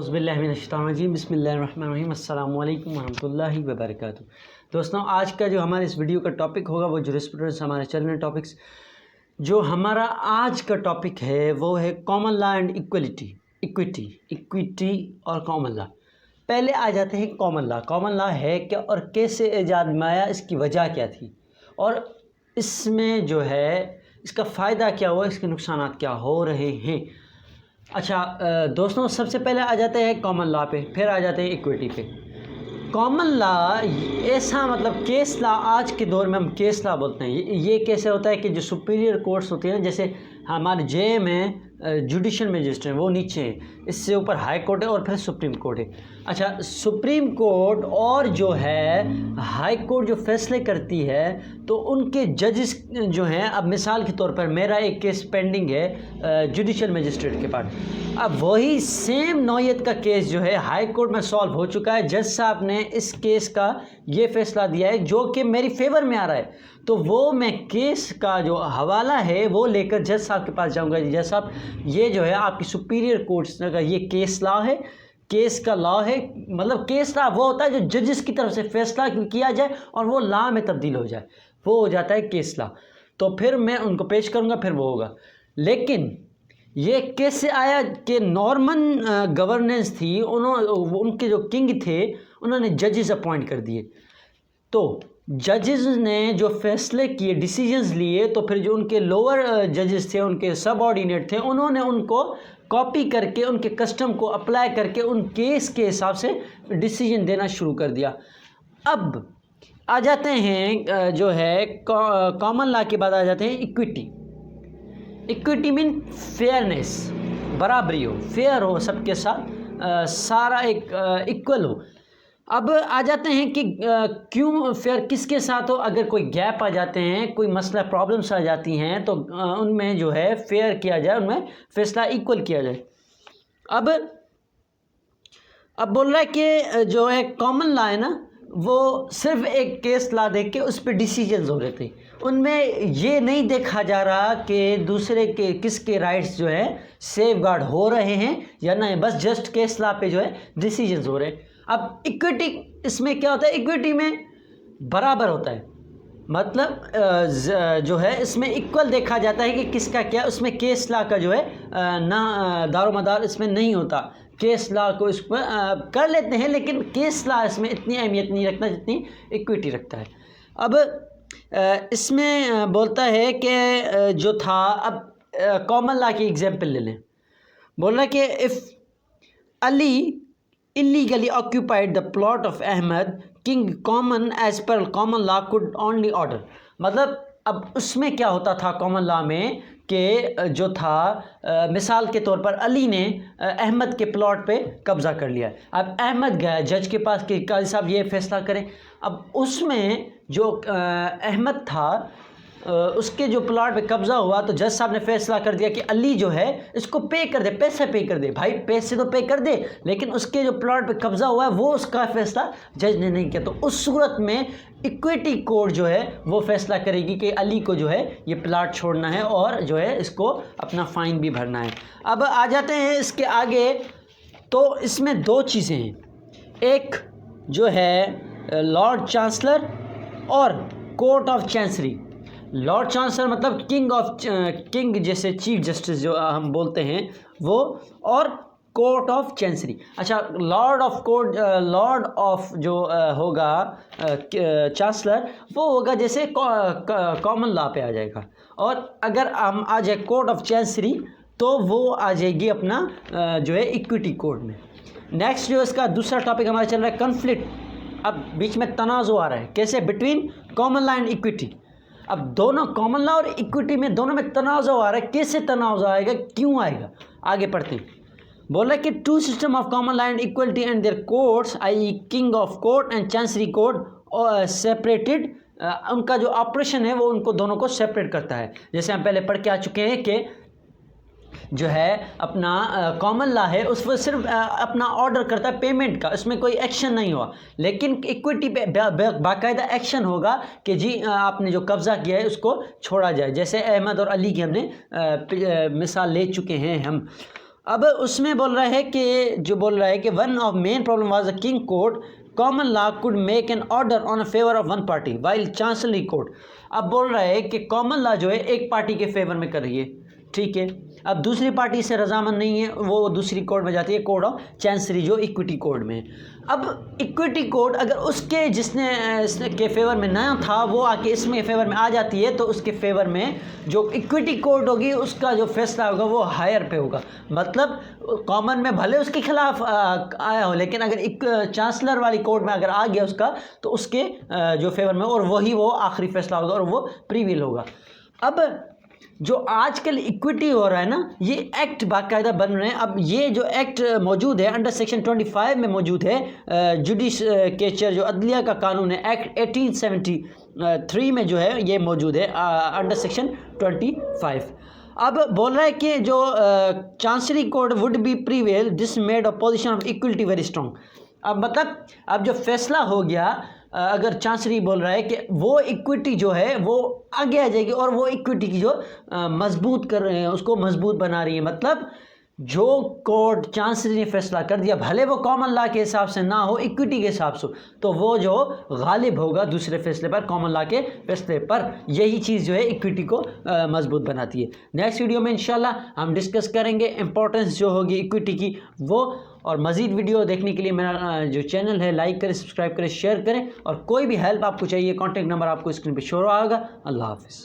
اعوذ باللہ من الشیطان الرجیم بسم اللہ الرحمن الرحیم السلام علیکم ورحمۃ اللہ وبرکاتہ۔ دوستوں، آج کا جو ہمارے اس ویڈیو کا ٹاپک ہوگا وہ جورسپروڈنس ہمارے چل رہے ٹاپکس، جو ہمارا آج کا ٹاپک ہے وہ ہے کامن لا اینڈ ایکویٹی اور کامن لا۔ پہلے آ جاتے ہیں کامن لا۔ کامن لا ہے کیا اور کیسے ایجاد میں آیا، اس کی وجہ کیا تھی اور اس میں جو ہے اس کا فائدہ کیا ہوا، اس کے نقصانات کیا ہو رہے ہیں۔ اچھا دوستوں، سب سے پہلے آ جاتے ہیں کامن لا پہ، پھر آ جاتے ہیں ایکویٹی پہ۔ کامن لا ایسا مطلب کیس لا، آج کے دور میں ہم کیس لا بولتے ہیں۔ یہ کیسے ہوتا ہے کہ جو سپیریئر کورٹس ہوتے ہیں، جیسے ہمارے جے میں جوڈیشل میجسٹریٹ وہ نیچے ہیں، اس سے اوپر ہائی کورٹ ہے اور پھر سپریم کورٹ ہے۔ اچھا، سپریم کورٹ اور جو ہے ہائی کورٹ جو فیصلے کرتی ہے تو ان کے ججز جو ہیں، اب مثال کے طور پر میرا ایک کیس پینڈنگ ہے جوڈیشل میجسٹریٹ کے پاس، اب وہی سیم نوعیت کا کیس جو ہے ہائی کورٹ میں سالو ہو چکا ہے، جج صاحب نے اس کیس کا یہ فیصلہ دیا ہے جو کہ میری فیور میں آ رہا ہے، تو وہ میں کیس کا جو حوالہ ہے وہ لے کر جج صاحب کے پاس جاؤں گا۔ جج صاحب، یہ جو ہے آپ کی سپیریئر کورٹس کا یہ کیس لا ہے، کیس کا لا ہے، مطلب کیس لا وہ ہوتا ہے جو ججز کی طرف سے فیصلہ کیا جائے اور وہ لا میں تبدیل ہو جائے، وہ ہو جاتا ہے کیس لا۔ تو پھر میں ان کو پیش کروں گا، پھر وہ ہوگا۔ لیکن یہ کیسے آیا کہ نارمن گورننس تھی، ان کے جو کنگ تھے انہوں نے ججز اپوائنٹ کر دیے، تو ججز نے جو فیصلے کیے، ڈیسیجنز لیے، تو پھر جو ان کے لوور ججز تھے، ان کے سب آرڈینیٹ تھے، انہوں نے ان کو کاپی کر کے ان کے کسٹم کو اپلائی کر کے ان کیس کے حساب سے ڈیسیجن دینا شروع کر دیا۔ اب آ جاتے ہیں جو ہے کامن لا کے بعد آ جاتے ہیں ایکویٹی۔ ایکویٹی مین فیئرنیس، برابری ہو، فیئر ہو، سب کے ساتھ سارا ایک ایکول ہو۔ اب آ جاتے ہیں کہ کیوں فیئر کس کے ساتھ ہو، اگر کوئی گیپ آ جاتے ہیں، کوئی مسئلہ پرابلمس آ جاتی ہیں تو ان میں جو ہے فیئر کیا جائے، ان میں فیصلہ ایکول کیا جائے۔ اب بول رہا ہے کہ جو ہے کامن لا ہے نا، وہ صرف ایک کیس لا دیکھ کے اس پہ ڈیسیجنز ہو رہے تھے، ان میں یہ نہیں دیکھا جا رہا کہ دوسرے کے کس کے رائٹس جو ہے سیف گارڈ ہو رہے ہیں یا نہیں، بس جسٹ کیس لا پہ جو ہے ڈیسیجنز ہو رہے ہیں۔ اب ایکویٹی، اس میں کیا ہوتا ہے، ایکویٹی میں برابر ہوتا ہے، مطلب جو ہے اس میں ایکول دیکھا جاتا ہے کہ کس کا کیا، اس میں کیس لا کا جو ہے نہ دار و مدار اس میں نہیں ہوتا، کیس لا کو اس میں کر لیتے ہیں لیکن کیس لا اس میں اتنی اہمیت نہیں رکھتا جتنی ایکویٹی رکھتا ہے۔ اب اس میں بولتا ہے کہ جو تھا، اب کامن لا کی ایگزامپل لے لیں، بول رہا ہے کہ if Ali illegally occupied the plot of Ahmed, King common as per common law could only order۔ مطلب اب اس میں کیا ہوتا تھا کامن لا میں کہ جو تھا مثال کے طور پر علی نے احمد کے پلاٹ پہ قبضہ کر لیا، اب احمد گیا جج کے پاس کہ قاضی صاحب یہ فیصلہ کریں، اب اس میں جو احمد تھا اس کے جو پلاٹ پہ قبضہ ہوا تو جج صاحب نے فیصلہ کر دیا کہ علی جو ہے اس کو پے کر دے، پیسے پے کر دے، بھائی پیسے تو پے کر دے، لیکن اس کے جو پلاٹ پہ قبضہ ہوا ہے وہ اس کا فیصلہ جج نے نہیں کیا، تو اس صورت میں ایکویٹی کورٹ جو ہے وہ فیصلہ کرے گی کہ علی کو جو ہے یہ پلاٹ چھوڑنا ہے اور جو ہے اس کو اپنا فائن بھی بھرنا ہے۔ اب آ جاتے ہیں اس کے آگے، تو اس میں دو چیزیں ہیں، ایک جو ہے لارڈ چانسلر اور کورٹ آف چانسری۔ لارڈ چانسلر مطلب کنگ جیسے چیف جسٹس جو ہم بولتے ہیں وہ، اور کورٹ آف چانسری۔ اچھا، لارڈ آف جو ہوگا چانسلر وہ ہوگا جیسے کامن لا پہ آ جائے گا، اور اگر ہم آ جائے کورٹ آف چانسری تو وہ آ جائے گی اپنا جو ہے ایکویٹی کورٹ میں۔ نیکسٹ جو اس کا دوسرا ٹاپک ہمارا چل رہا ہے کنفلکٹ۔ اب بیچ میں تنازع آ رہا ہے، کیسے، between common law and equity. اب دونوں کامن لا اور ایکویٹی میں دونوں میں تنازع آ رہا ہے، کیسے تنازع آئے گا، کیوں آئے گا، آگے پڑھتے ہیں۔ بول رہا ہے کہ two system of common law and equity and their courts آئی king of court and chancery court separated, ان کا جو آپریشن ہے وہ ان کو دونوں کو سیپریٹ کرتا ہے، جیسے ہم پہلے پڑھ کے آ چکے ہیں کہ جو ہے اپنا کامن لا ہے اس پر صرف اپنا آرڈر کرتا ہے پیمنٹ کا، اس میں کوئی ایکشن نہیں ہوا، لیکن ایکویٹی پہ باقاعدہ ایکشن ہوگا کہ جی آپ نے جو قبضہ کیا ہے اس کو چھوڑا جائے، جیسے احمد اور علی کی ہم نے مثال لے چکے ہیں ہم۔ اب اس میں بول رہا ہے کہ one of main problem was a king court common law could make an order on a favour of one party while chancery court. اب بول رہا ہے کہ کامن لا جو ہے ایک پارٹی کے فیور میں کر رہی ہے, ٹھیک ہے. اب دوسری پارٹی سے رضامند نہیں ہے, وہ دوسری کورٹ میں جاتی ہے, کورٹ آف چانسری جو ایکوٹی کورٹ میں. اب ایکوٹی کورٹ اگر اس کے جس نے اس کے فیور میں نہ تھا وہ آ کے اس میں فیور میں آ جاتی ہے, تو اس کے فیور میں جو ایکوٹی کورٹ ہوگی اس کا جو فیصلہ ہوگا وہ ہائر پہ ہوگا. مطلب کامن میں بھلے اس کے خلاف آیا ہو, لیکن اگر ایک چانسلر والی کورٹ میں اگر آ گیا اس کا, تو اس کے جو فیور میں, اور وہی وہ آخری فیصلہ ہوگا اور وہ پریویل ہوگا. اب جو آج کل ایکوٹی ہو رہا ہے نا, یہ ایکٹ باقاعدہ بن رہے ہیں. اب یہ جو ایکٹ موجود ہے انڈر سیکشن 25 میں موجود ہے, جوڈیکیچر جو عدلیہ کا قانون ہے, ایکٹ 1873 میں جو ہے یہ موجود ہے انڈر سیکشن 25. اب بول رہا ہے کہ جو chancery court would be prevail this made a position of equality very strong. اب مطلب اب جو فیصلہ ہو گیا, اگر چانسری بول رہا ہے کہ وہ ایکوٹی جو ہے وہ آگے آ جائے گی, اور وہ ایکوٹی کی جو مضبوط کر رہے ہیں اس کو مضبوط بنا رہی ہے. مطلب جو کورٹ چانسری نے فیصلہ کر دیا, بھلے وہ کامن لا کے حساب سے نہ ہو, ایکوٹی کے حساب سے, تو وہ جو غالب ہوگا دوسرے فیصلے پر, کامن لا کے فیصلے پر. یہی چیز جو ہے ایکوٹی کو مضبوط بناتی ہے. نیکسٹ ویڈیو میں انشاءاللہ ہم ڈسکس کریں گے امپورٹنس جو ہوگی ایکوٹی کی وہ. اور مزید ویڈیو دیکھنے کے لیے میرا جو چینل ہے لائک کریں, سبسکرائب کریں, شیئر کریں, اور کوئی بھی ہیلپ آپ کو چاہیے کانٹیکٹ نمبر آپ کو اسکرین پہ شو ہوگا. اللہ حافظ.